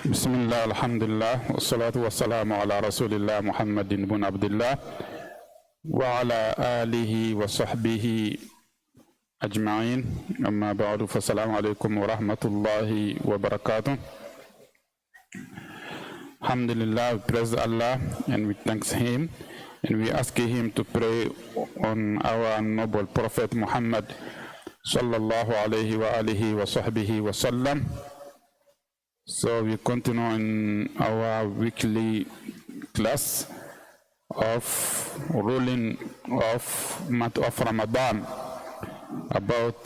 Bismillah, alhamdulillah, wassalatu wassalamu ala rasulillah Muhammadin ibn Abdullah wa ala alihi wa sahbihi ajma'in. Amma ba'du, fassalamu alaikum wa rahmatullahi wa barakatuh. Alhamdulillah, we praise Allah and we thank Him and we ask Him to pray on our noble Prophet Muhammad sallallahu alayhi wa alihi wa sahbihi wa sallam. So we continue in our weekly class of ruling of month of Ramadan about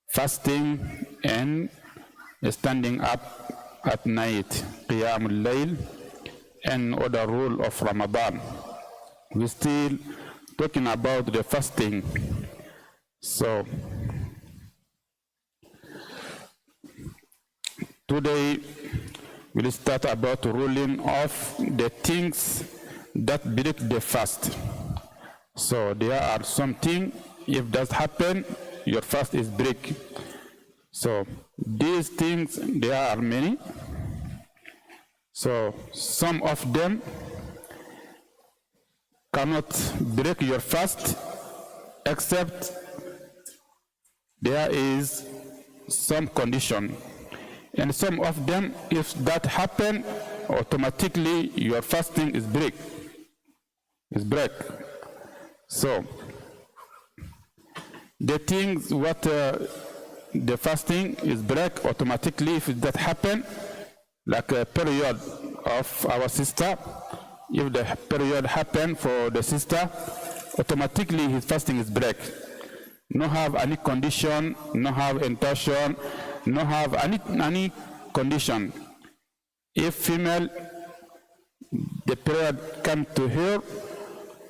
fasting and standing up at night, Qiyamul Layl, and other rule of Ramadan. We're still talking about the fasting. So today we'll start about ruling of the things that break the fast. So there are some things, if that happen, your fast is break. So these things, there are many. So some of them cannot break your fast except there is some condition. And some of them, if that happen, automatically your fasting is break. So the things what the fasting is break automatically if that happen, like a period of our sister. If the period happen for the sister, automatically his fasting is break. No have any condition, no have intention, no have any condition. If female, the period come to her,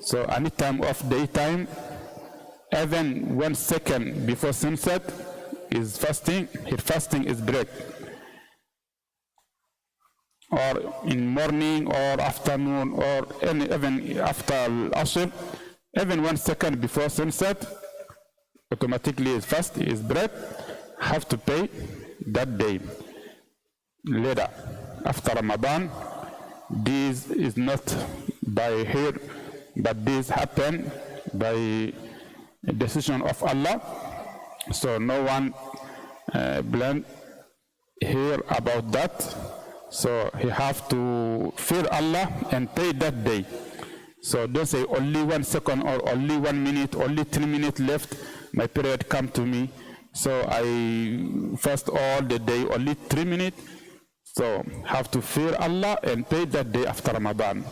so any time of daytime, even 1 second before sunset, is fasting, her fasting is break. Or in morning or afternoon or even after Asr, even 1 second before sunset, automatically his fast is break. Have to pay that day. Later, after Ramadan, this is not by her, but this happened by decision of Allah. So no one blame her about that. So he have to fear Allah and pay that day. So don't say only 1 second or only 1 minute, only 3 minutes left, my period come to me. So I fast all the day, only 3 minutes. So have to fear Allah and pay that day after Ramadan.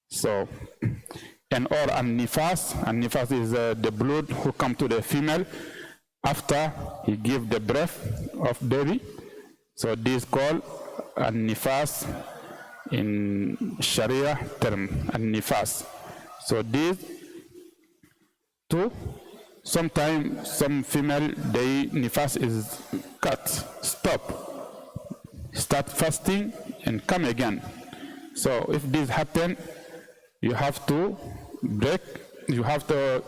So, and or an-nifas is the blood who come to the female after he give the breath of baby. So this called an-nifas in Sharia term, an-nifas. So these two. Sometimes some female, they nifas is cut, start fasting and come again. So if this happen, you have to break, you have to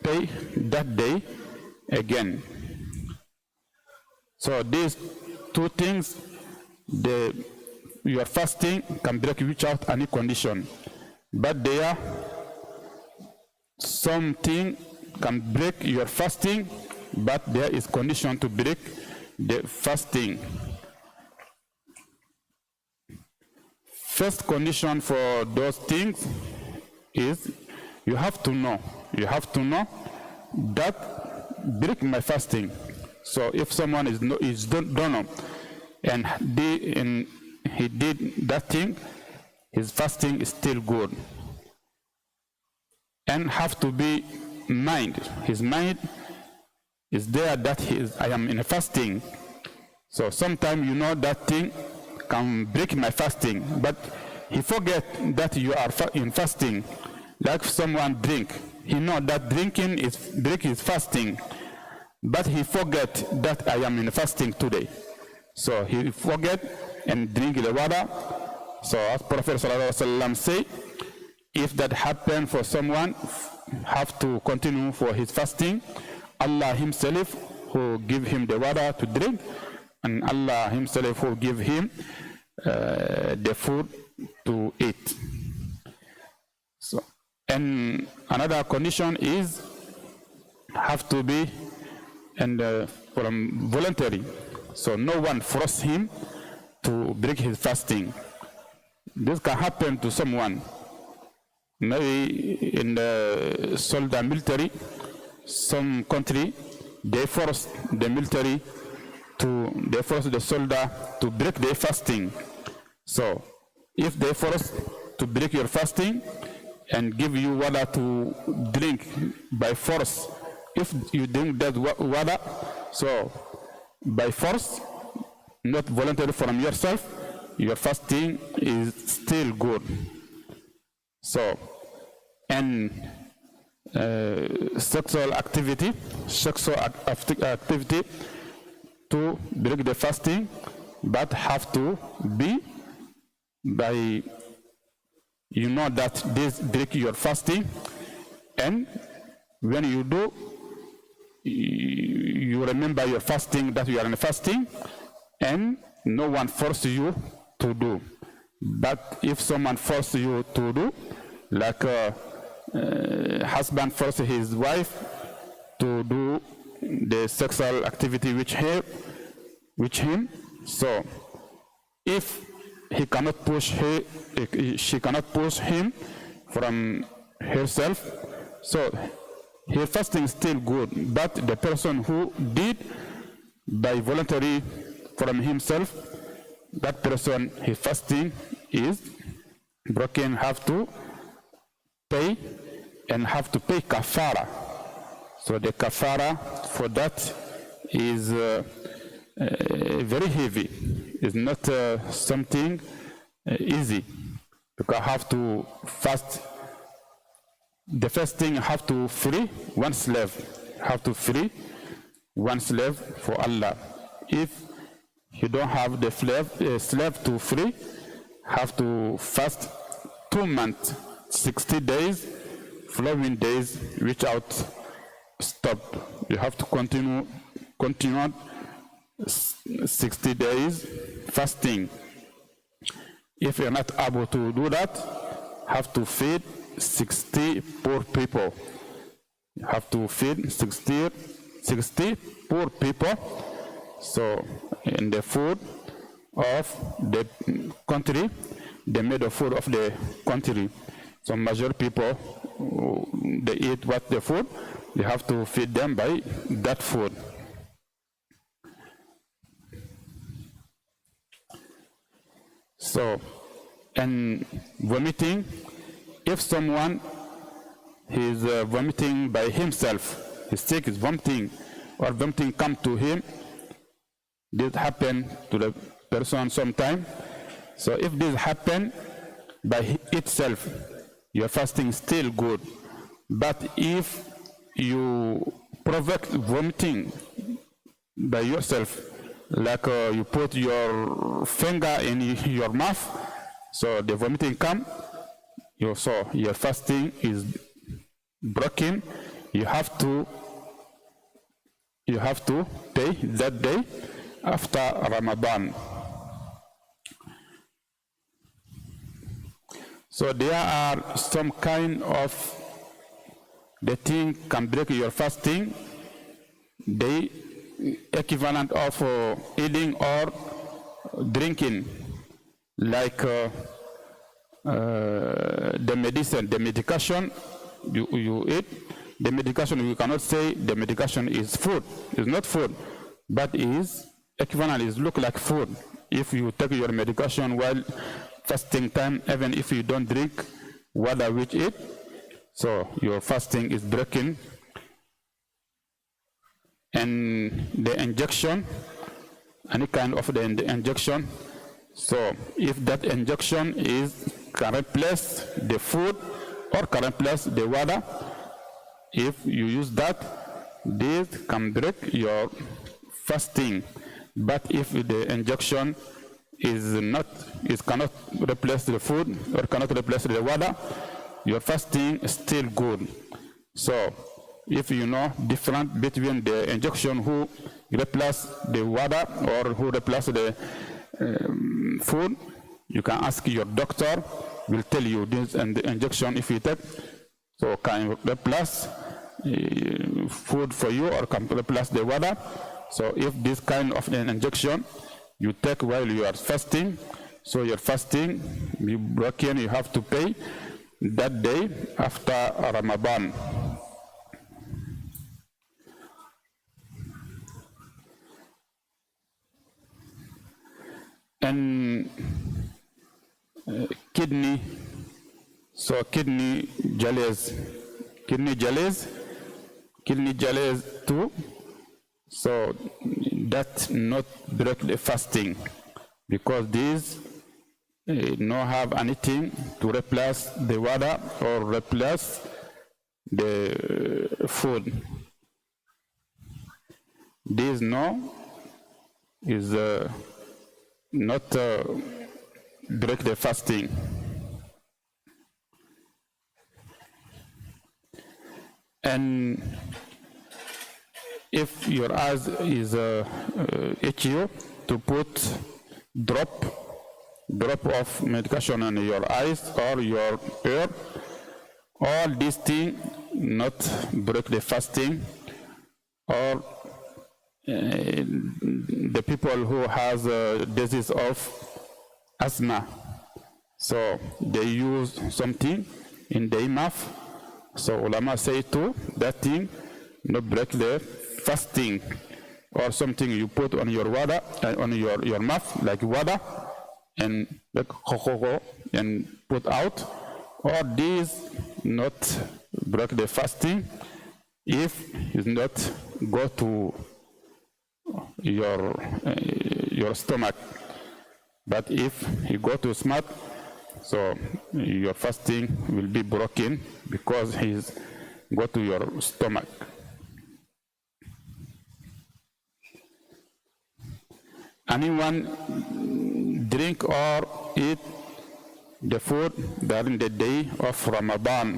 pay that day again. So these two things, your fasting can break without any condition. But there are something can break your fasting, but there is condition to break the fasting. First condition for those things is you have to know that break my fasting. So if someone don't know and he did that thing, his fasting is still good. And have to be his mind is there that I am in a fasting. So sometimes you know that thing can break my fasting, but he forget that you are in fasting. Like someone drink, he know that drinking is break his fasting, but he forget that I am in fasting today. So he forget and drink the water. So as Prophet ﷺ say, if that happen for someone, have to continue for his fasting. Allah himself who give him the water to drink, and Allah Himself will give him the food to eat. So, and another condition is have to be from voluntary. So no one forced him to break his fasting. This can happen to someone. Maybe in the soldier military, some country, they force the soldier to break their fasting. So if they force to break your fasting and give you water to drink by force, if you drink that water, so by force, not voluntary from yourself, your fasting is still good. So, and sexual activity to break the fasting, but have to be by, you know that this break your fasting, and when you do, you remember your fasting, that you are in fasting, and no one forces you to do. But if someone forces you to do, like a husband forces his wife to do the sexual activity with him, so if he cannot push her, she cannot push him from herself, so her fasting is still good. But the person who did by voluntary from himself, that person, his fasting is broken, have to pay, and have to pay kafara. So the kafara for that is very heavy. It's not something easy, because I have to fast. The first thing, you have to free one slave. Have to free one slave for Allah. If you don't have the slave to free, have to fast 2 months, 60 days, following days without stop. You have to continue 60 days fasting. If you're not able to do that, have to feed 60 poor people. You have to feed 60 poor people. So in the food of the country, they made the food of the country. So major people, they eat what the food, they have to feed them by that food. So, and vomiting, if someone is vomiting by himself, he's sick, is vomiting, or vomiting come to him, this happen to the person sometime. So if this happen by itself, your fasting is still good. But if you provoke vomiting by yourself, like you put your finger in your mouth, so the vomiting come, so your fasting is broken. You have to pay that day after Ramadan. So there are some kind of the thing can break your fasting, the equivalent of eating or drinking, like the medication you eat. The medication, you cannot say the medication is food. It's not food, but is equivalent, is look like food. If you take your medication while fasting time, even if you don't drink water with it, so your fasting is breaking. And the injection, any kind of the injection, so if that injection can replace the food or can replace the water, if you use that, this can break your fasting. But if the injection cannot replace the food or cannot replace the water, your fasting is still good. So if you know difference between the injection who replace the water or who replace the food, you can ask your doctor, will tell you this and the injection if you take. So can replace food for you or can replace the water. So if this kind of an injection you take while you are fasting, so your fasting you broken, you have to pay that day after Ramadan. And kidney, so kidney dialysis too, so that not break the fasting, because these no have anything to replace the water or replace the food. This no is not break the fasting. And if your eyes is itchy, to put drop of medication on your eyes or your ear, all these things not break the fasting. Or the people who has a disease of asthma, so they use something in their mouth, so ulama say too that thing not break the fasting. Or something you put on your water on your mouth like water and like and put out, or these not break the fasting if it not go to your stomach. But if you go to stomach, so your fasting will be broken because he's go to your stomach. Anyone drink or eat the food during the day of Ramadan,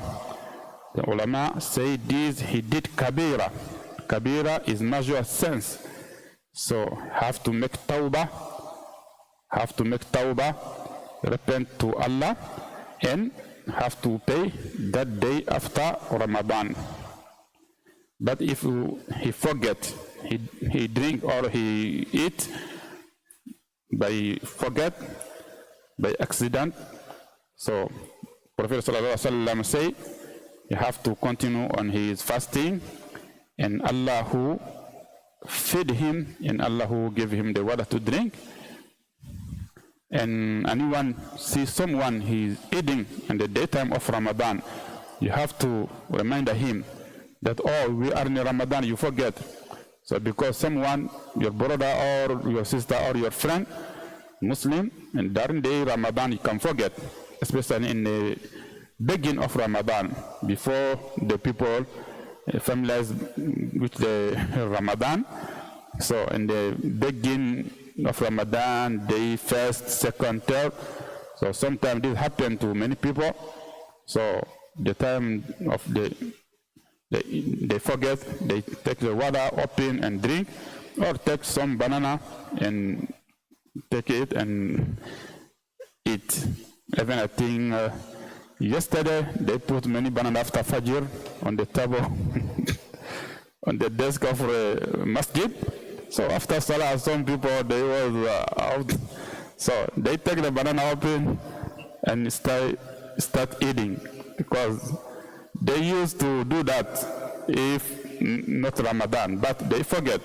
the ulama say this, he did kabira. Kabira is major sins, so have to make tawbah, repent to Allah, and have to pay that day after Ramadan. But if he forget, he drink or he eat by forget, by accident, so Prophet ﷺ say you have to continue on his fasting, and Allah who feed him and Allah who give him the water to drink. And anyone see someone he's eating in the daytime of Ramadan, you have to remind him that, oh, we are in Ramadan, you forget. So because someone, your brother or your sister or your friend, Muslim, and during the Ramadan you can forget, especially in the beginning of Ramadan, before the people familiarize with the Ramadan. So in the beginning of Ramadan, day first, second, third, so sometimes this happen to many people. So the time of they forget, they take the water, open and drink, or take some banana and take it and eat. Even I think yesterday they put many banana after Fajr on the table, on the desk of a masjid. So after Salah, some people, they was out. So they take the banana open and start eating, because they used to do that if not Ramadan, but they forget.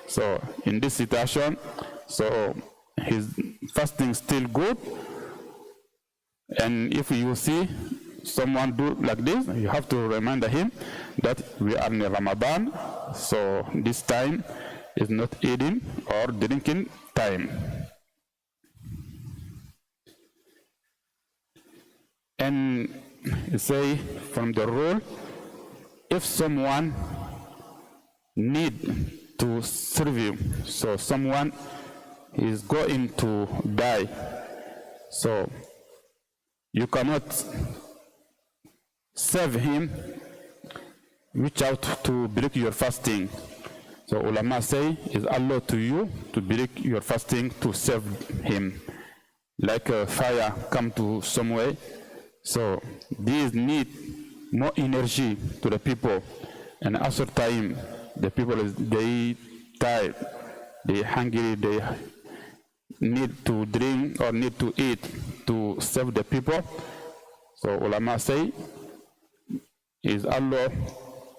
So in this situation, so his fasting still good. And if you see someone do like this, you have to remind him that we are in Ramadan, so this time is not eating or drinking time. And say from the rule, if someone need to serve you, so someone is going to die, so you cannot serve him, reach out to break your fasting. So ulama say is Allah to you to break your fasting to save him. Like a fire come to somewhere. So these need more energy to the people. And after time, the people they tired, they hungry, they need to drink or need to eat to serve the people. So ulama say is Allah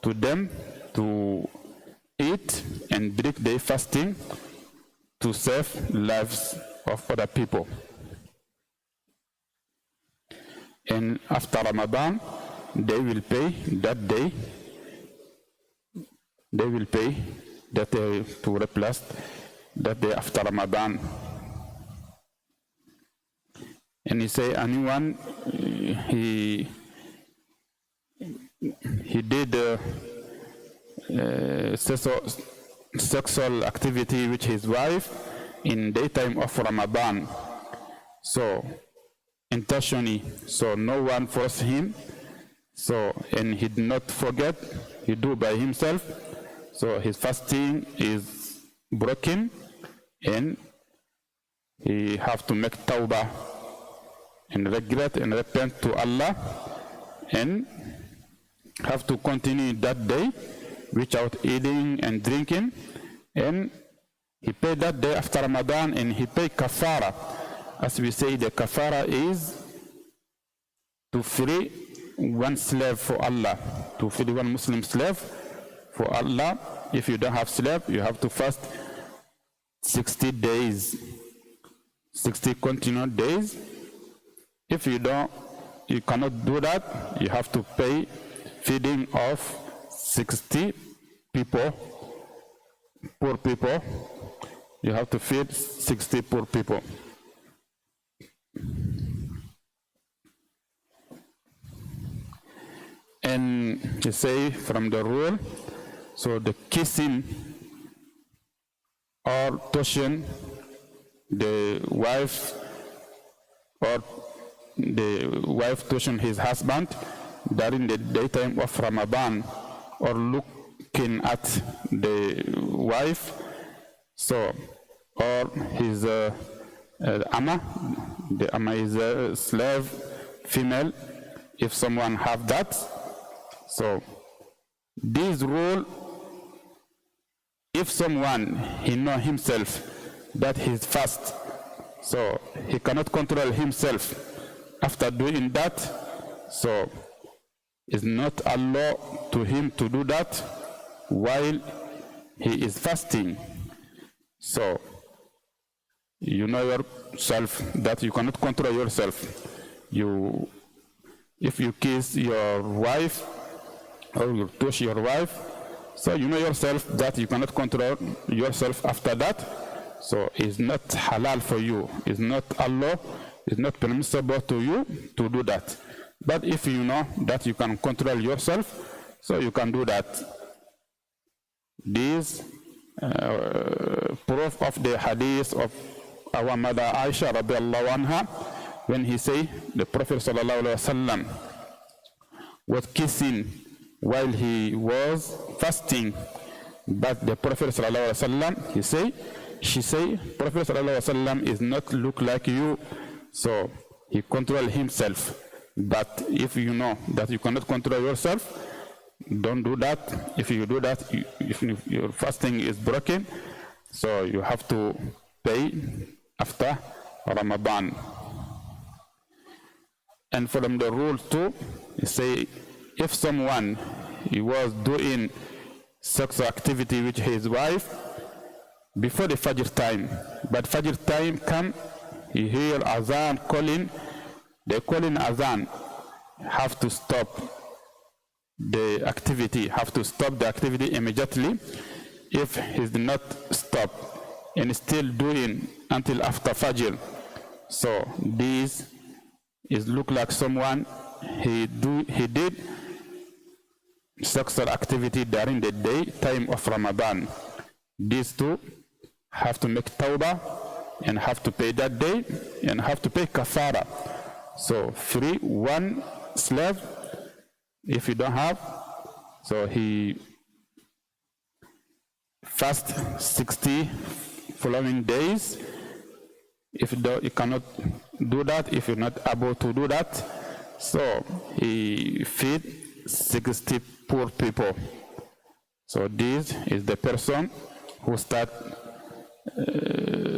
to them to eat and break their fasting to save lives of other people. And after Ramadan, they will pay that day. They will pay that day to replace that day after Ramadan. And he say anyone he did sexual activity with his wife in daytime of Ramadan. So intentionally, so no one forced him. So and he did not forget, he do by himself. So his fasting is broken, and he have to make tawbah and regret and repent to Allah, and have to continue that day without eating and drinking. And he paid that day after Ramadan, and he paid kafara. As we say, the kafara is to free one slave for Allah, to free one Muslim slave for Allah. If you don't have slave, you have to fast 60 days, 60 continuous days. If you cannot do that, you have to pay feeding of 60 people, poor people. You have to feed 60 poor people. And you say from the rule, so the kissing or touching the wife, or the wife touching his husband during the daytime of Ramadan, or looking at the wife, so, or his amma, the amma is a slave, female, if someone have that. So this rule, if someone he know himself that he's fast, so he cannot control himself after doing that, so it's not allowed to him to do that while he is fasting. So you know yourself that you cannot control yourself. If you kiss your wife or you touch your wife, so you know yourself that you cannot control yourself after that. So it's not halal for you. It's not Allah. It's not permissible to you to do that. But if you know that you can control yourself, so you can do that. This proof of the hadith of our mother Isha radiallahu anha, when he say the Prophet sallallahu alaihi wasallam was kissing while he was fasting, but the Prophet sallallahu alaihi wasallam, she say, Prophet sallallahu alaihi wasallam is not look like you, so he control himself. But if you know that you cannot control yourself, don't do that. If you do that, if your fasting is broken, so you have to pay after Ramadan. And from the rule too, you say, if someone he was doing sexual activity with his wife before the Fajr time, but Fajr time come, he hear Azan calling, they calling Azan, have to stop the activity, immediately. If he did not stop and still doing until after Fajr, so this is look like someone he did sexual activity during the day time of Ramadan. These two have to make tawbah and have to pay that day and have to pay kafara. So free one slave if you don't have, so he fast 60 following days. If he cannot do that, if you're not able to do that, so he feed 60 poor people. So this is the person who start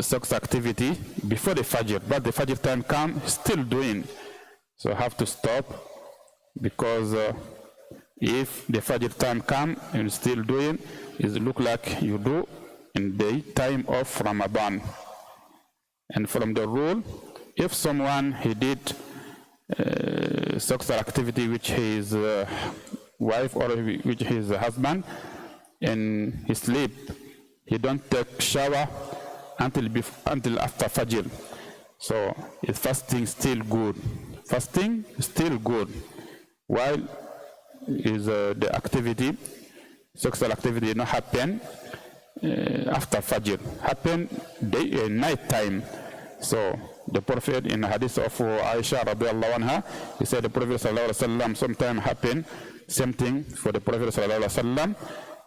sex activity before the Fajr, but the Fajr time comes, still doing. So have to stop, because if the Fajr time comes and still doing, it look like you do in the time of Ramadan. And from the rule, if someone he did sexual activity with his wife or with his husband, and he sleep, he don't take shower until after Fajr. So his fasting still good. Fasting is still good, while is the activity, sexual activity, not happen after Fajr, happen night time. So the Prophet in the Hadith of Isha radiallahu anha, he said the Prophet sallallahu alaihi wasallam sometime happen same thing for the Prophet sallallahu alaihi wasallam,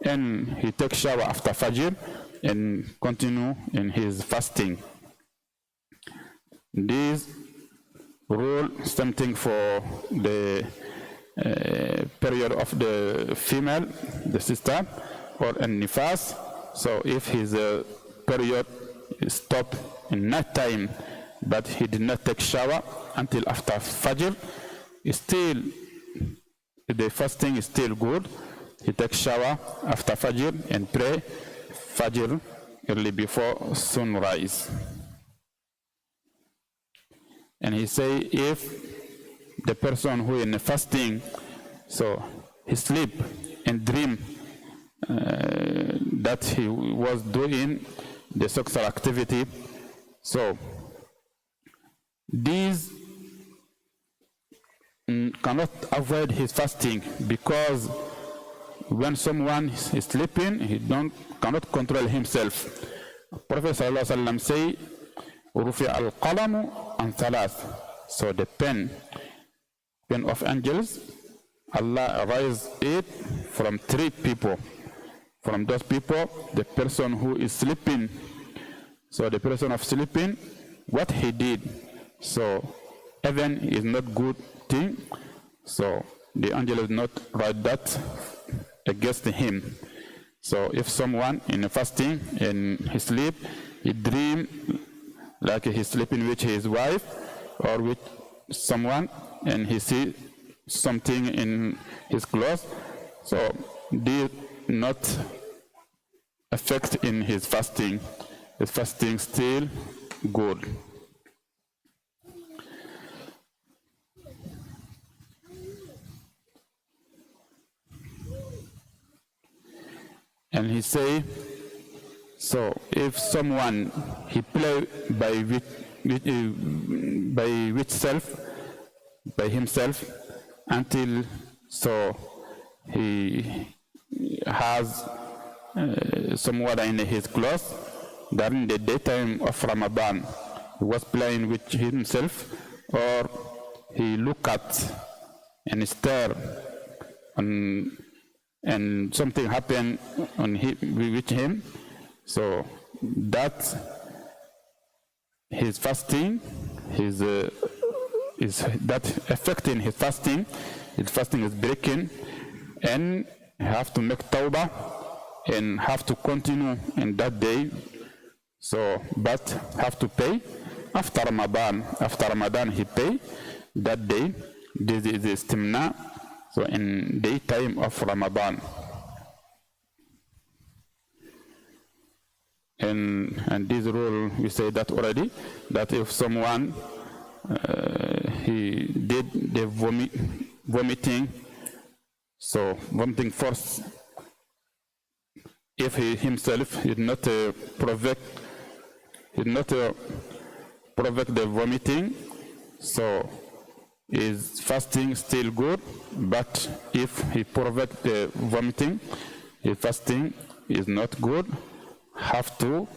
and he takes shower after Fajr and continue in his fasting. This rule, same thing for the period of the female, the sister, or a nifas. So if his period stop in night time, but he did not take shower until after Fajr, still the fasting is still good. He takes shower after Fajr and pray Fajr early before sunrise. And he say if the person who in fasting, so he sleep and dream that he was doing the sexual activity, so these cannot avoid his fasting, because when someone is sleeping, he cannot control himself. Prophet sallallahu alaihi wasallam say, "Rufi al-qalamu an thalath." So the pen of angels, Allah raised it from 3 people. From those people, the person who is sleeping. So the person of sleeping, what he did, so even is not good thing. So the angel is not write that against him. So if someone in fasting and he sleep, he dream like he's sleeping with his wife or with someone, and he see something in his clothes, so this not affect in his fasting. His fasting still good. And he say, so if someone he play by himself until so he has some water in his clothes, during the daytime of Ramadan he was playing with himself, or he look at and stare and something happened with him, so that his fasting is that affecting his fasting is breaking, and he have to make tawbah and have to continue in that day, so but have to pay after Ramadan. After Ramadan he pay that day. This is istimna, so in daytime of Ramadan. And this rule, we say that already, that if someone he did the vomiting, so vomiting first, if he himself did not provoke the vomiting, so is fasting still good, but if he provoked the vomiting, his fasting is not good, have to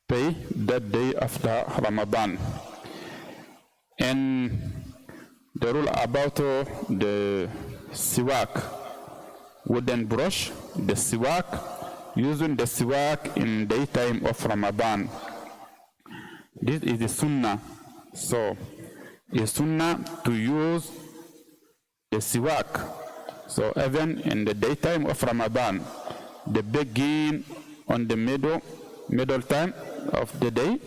pay that day after Ramadan. And the rule about the siwak, wooden brush, the siwak, using the siwak in daytime of Ramadan. This is the sunnah. So it's sunnah to use the siwak. So even in the daytime of Ramadan, the begin on the middle time of the day,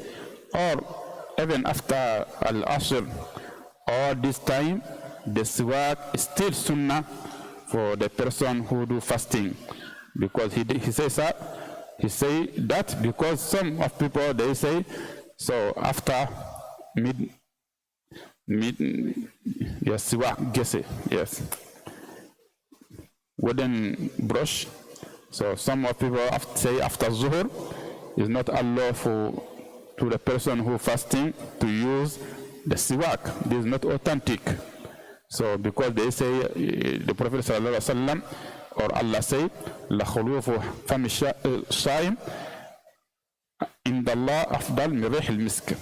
or even after al-asr, or this time, the siwak is still sunnah for the person who do fasting, because he says that because some of people they say so after yes, siwak yes, wooden brush. So some of people say after zuhur is not allowed to the person who fasting to use the siwak. This is not authentic. So because they say the Prophet sallallahu alaihi wasallam or Allah say la khulufu fam shaim inda Allah afdal min rih al-misk.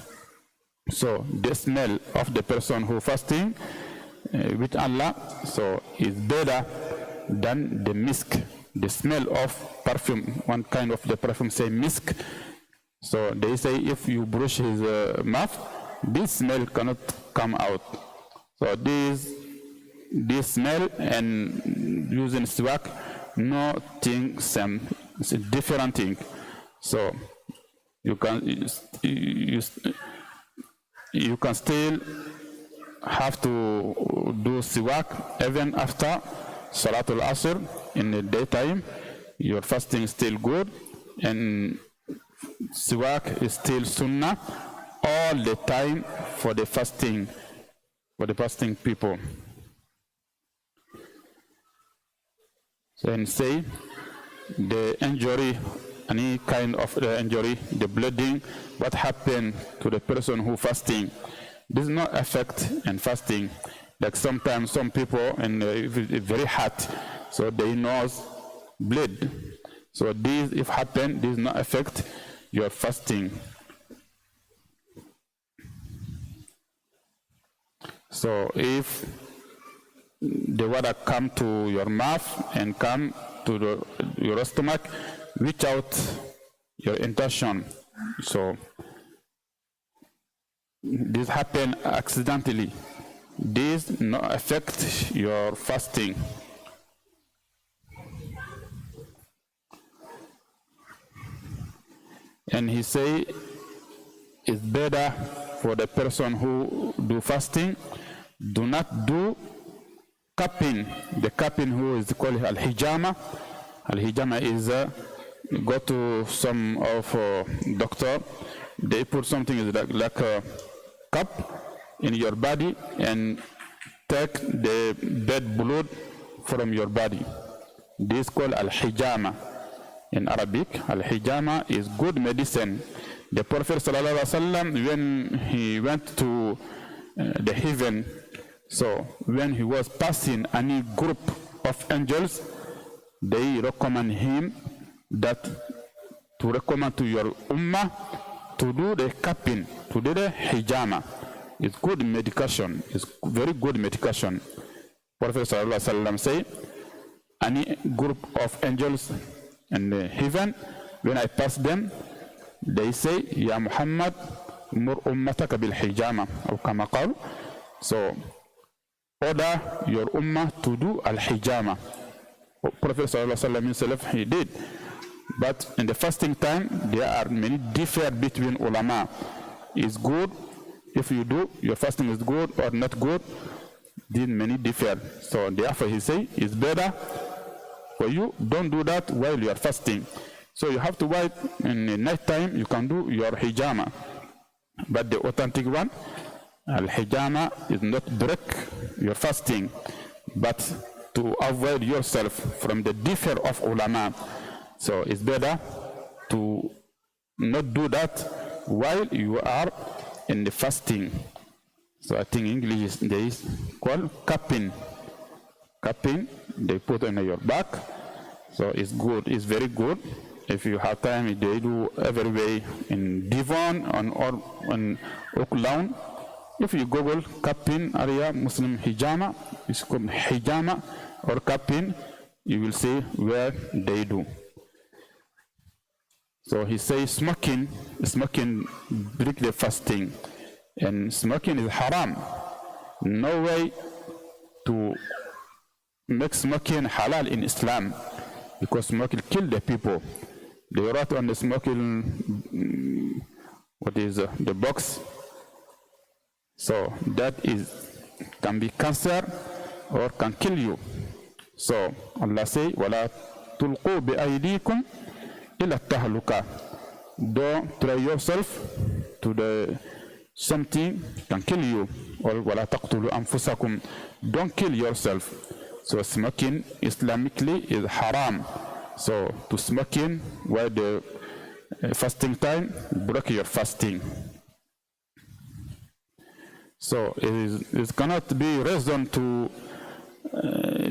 So the smell of the person who fasting with Allah so is better than the misk, the smell of perfume. One kind of the perfume say misk. So they say if you brush his mouth, this smell cannot come out. So this smell and using siwak, no thing same, it's a different thing. So you can still have to do siwak even after Salatul Asr in the daytime. Your fasting is still good, and siwak is still sunnah all the time for the fasting people. So, and say the injury, any kind of injury, the bleeding, what happened to the person who fasting, does not affect in fasting. Like sometimes some people, and if it's very hot, so they nose bleed. So this, if happen, does not affect your fasting. So if the water come to your mouth and come to your stomach without your intention, so this happen accidentally, this not affect your fasting. And he say it's better for the person who do fasting, do not do cupping. The cupping who is called al-hijama. Al-hijama is go to some of doctor, they put something like a cup in your body and take the bad blood from your body. This is called al-hijama in Arabic. Al-hijama is good medicine. The Prophet sallallahu alaihi wasallam, when he went to the heaven, so when he was passing any group of angels, they recommend him that to recommend to your ummah to do the cupping, to do the hijama. It's good medication. It's very good medication. Prophet sallallahu alaihi wasallam say, any group of angels in the heaven, when I pass them, they say, Ya Muhammad, mur ummataka bil hijama, or kama qal. So order your ummah to do al hijama. Prophet sallallahu alaihi wasallam himself, he did. But in the fasting time, there are many differences between ulama. It's good if you do, your fasting is good or not good. Then many differ. So therefore he say, it's better for you, don't do that while you are fasting. So you have to wait in the night time, you can do your hijama. But the authentic one, al-hijama is not break your fasting, but to avoid yourself from the differ of ulama. So it's better to not do that while you are in the fasting. So I think in English there is called cupping. Cupping, they put on your back. So it's good, it's very good. If you have time, they do every way in Devon or on Oaklawn. If you Google cupping area Muslim hijama, it's called hijama or cupping, you will see where they do. So he says smoking break the fasting, and smoking is haram. No way to make smoking halal in Islam, because smoking kill the people. They wrote on the smoking, the box. So that can be cancer or can kill you. So Allah say, وَلَا تُلْقُوا بِأَيْدِيكُمْ إِلَى التَّهْلُكَةِ. Don't throw yourself to the something can kill you. Or وَلَا تَقْتُلُوا أَنفُسَكُمْ. Don't kill yourself. So smoking Islamically is haram. So to smoking while the fasting time, break your fasting. So it cannot be reason to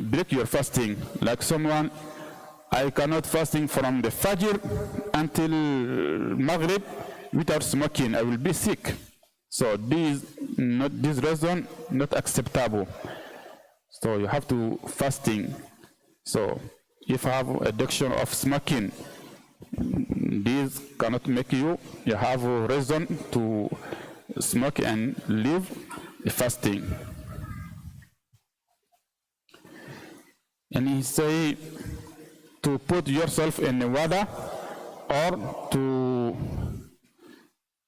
break your fasting. Like someone, I cannot fasting from the Fajr until Maghrib without smoking. I will be sick. So this reason not acceptable. So you have to fasting. So if you have addiction of smoking, this cannot make you have a reason to smoke and live fasting. And he say to put yourself in the water or to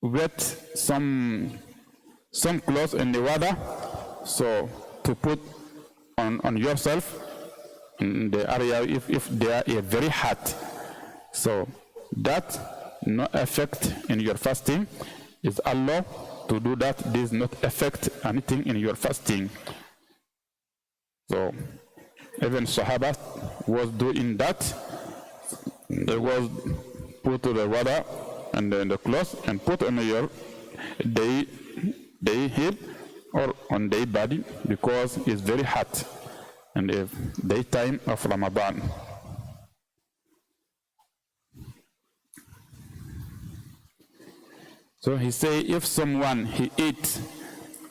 wet some clothes in the water, so to put on yourself in the area if they are very hot. So that no effect in your fasting is Allah to do that. This not affect anything in your fasting. So even Sahaba was doing that. They was put to the water and then the clothes and put on your day head or on their body because it's very hot in the daytime of Ramadan. So he say if someone he eat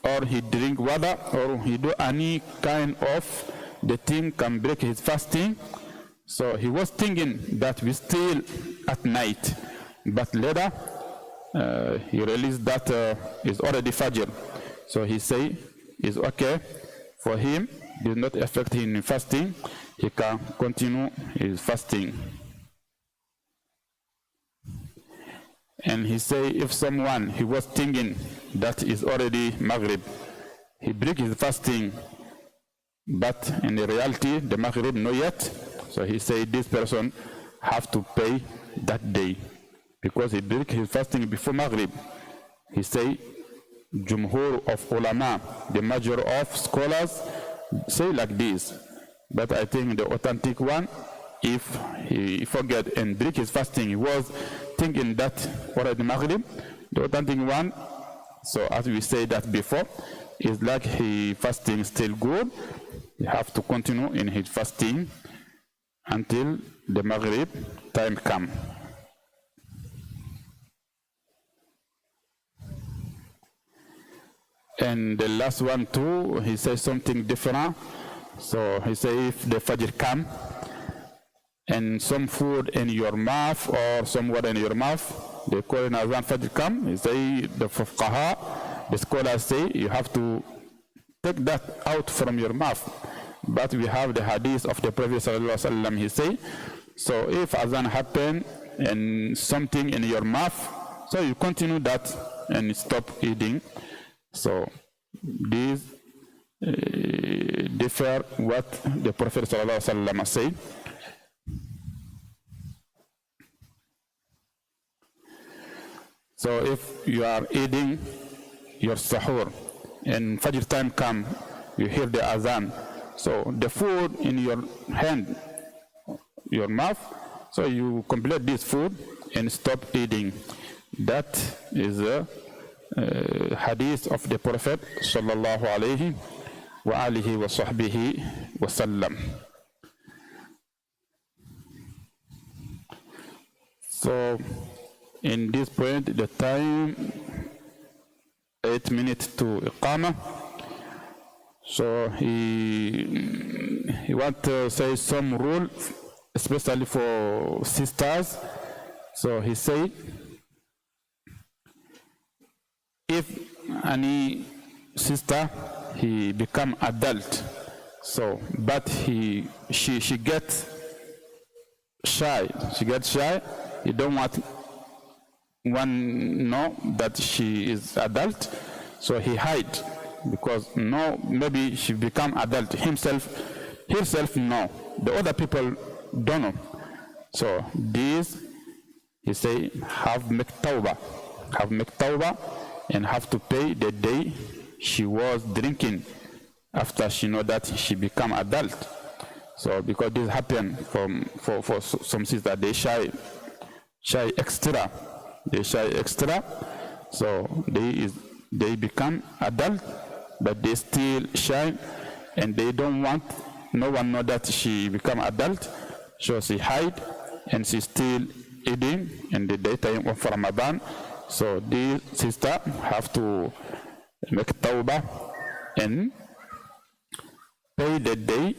or he drink water or he do any kind of the thing can break his fasting. So he was thinking that we still at night, but later he realized that it's already Fajr. So he say it's okay for him, it does not affect him in fasting, he can continue his fasting. And he say if someone he was thinking that is already Maghrib, he break his fasting, but in the reality the Maghrib not yet. So he say this person have to pay that day because he break his fasting before Maghrib. He say Jumhur of ulama, the major of scholars say like this, but I think the authentic one, if he forget and break his fasting, he was thinking that already Maghrib, the authentic one, so as we say that before, is like he fasting still good, he have to continue in his fasting until the Maghrib time come. And the last one too, he says something different. So he says if the Fajr come and some food in your mouth or some water in your mouth, they call it Azan Fajr come, he say the fuqaha, the scholars say you have to take that out from your mouth. But we have the hadith of the Prophet sallallahu alaihi wasallam, he say, so if Azan happen and something in your mouth, so you continue that and stop eating. So these differ what the Prophet sallallahu alaihi wasallam say. So if you are eating your sahur and Fajr time come, you hear the Azan, so the food in your hand, your mouth, so you complete this food and stop eating. That is a hadith of the Prophet sallallahu alaihi wa alihi wa sahbihi wa sallam. So in this point the time 8 minutes to Iqamah. So he want to say some rule, especially for sisters. So he say, if any sister he become adult, so but she gets shy. She gets shy. He don't want one know that she is adult, so he hide, because no, maybe she become adult herself no, the other people don't know. So this, he say, have make tawbah, and have to pay the day she was drinking after she know that she become adult. So because this happen for some sisters, they shy extra, so they become adult, but they still shy, and they don't want no one know that she become adult, so she hide, and she still eating in the daytime of Ramadan. So this sister have to make tawbah and pay the day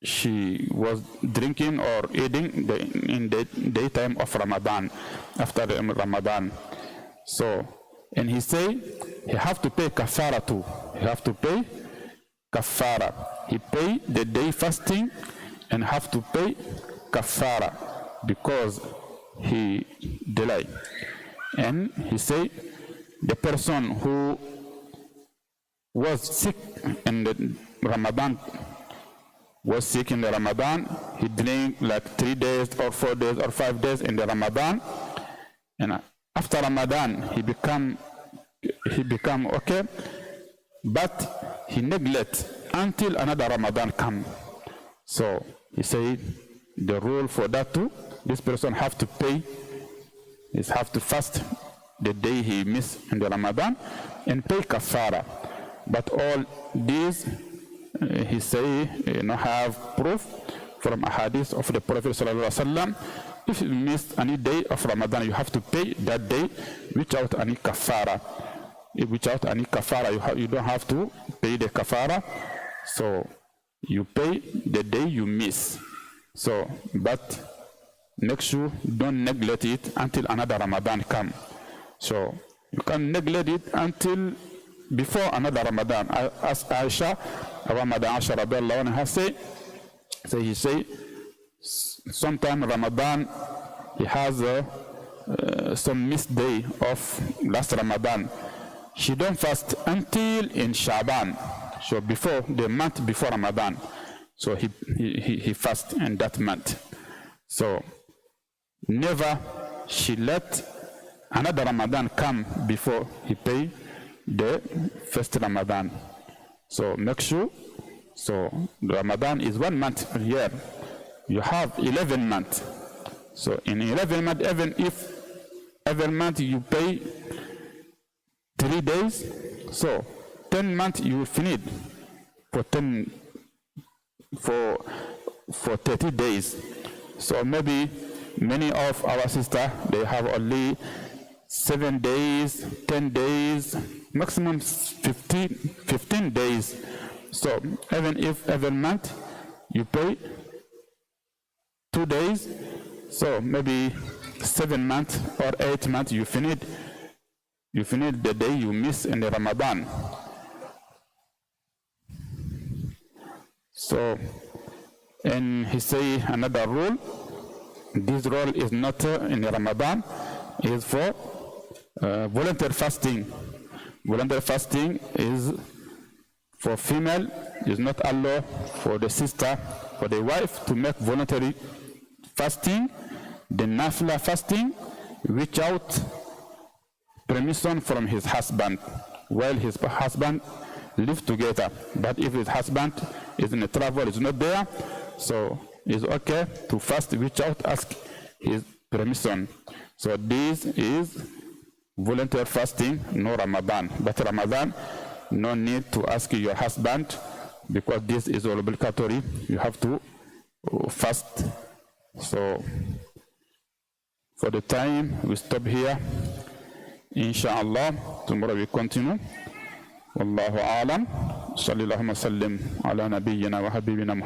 she was drinking or eating in the daytime of Ramadan, after the Ramadan. So, and he say he have to pay kafara too. He have to pay kafara. He pay the day fasting and have to pay kafara because he delay. And he say the person who was sick in the Ramadan, he drink like 3 days or 4 days or 5 days in the Ramadan, and after Ramadan he become okay, but he neglect until another Ramadan come. So he say the rule for that too, this person have to pay, is have to fast the day he missed in the Ramadan and pay kafara. But all these he say have proof from a hadith of the Prophet sallallahu alaihi wasallam. If you missed any day of Ramadan, you have to pay that day without any kafara. Without any kafara, you don't have to pay the kafara. So you pay the day you miss. So, but make sure don't neglect it until another Ramadan come. So you can neglect it until before another Ramadan. As Isha, Ramadan Aisha radiallahu anha say, sometime Ramadan he has some missed day of last Ramadan. She don't fast until in Shaban, so before the month before Ramadan. So he fast in that month. So never she let another Ramadan come before he pay the first Ramadan. So make sure. So Ramadan is 1 month a year. You have 11 months. So in 11 months, even if every month you pay 3 days, so 10 months you will finish for 30 days. So maybe many of our sisters, they have only 7 days, 10 days, maximum 15 days. So even if every month you pay 2 days, so maybe 7 months or 8 months you finish the day you miss in the Ramadan. So, and he say another rule, this rule is not in the Ramadan, is for voluntary fasting. Voluntary fasting is for female, is not allowed for the sister, for the wife to make voluntary fasting, the nafla fasting, without permission from his husband, while his husband live together. But if his husband is in a travel, is not there, so it's okay to fast without ask his permission. So this is voluntary fasting, no Ramadan. But Ramadan, no need to ask your husband, because this is obligatory. You have to fast. So for the time, we stop here. Inshallah, tomorrow we continue. Wallahu a'lam. Sallallahu alaihi wa sallam ala nabiyyina wa habibina Muhammad.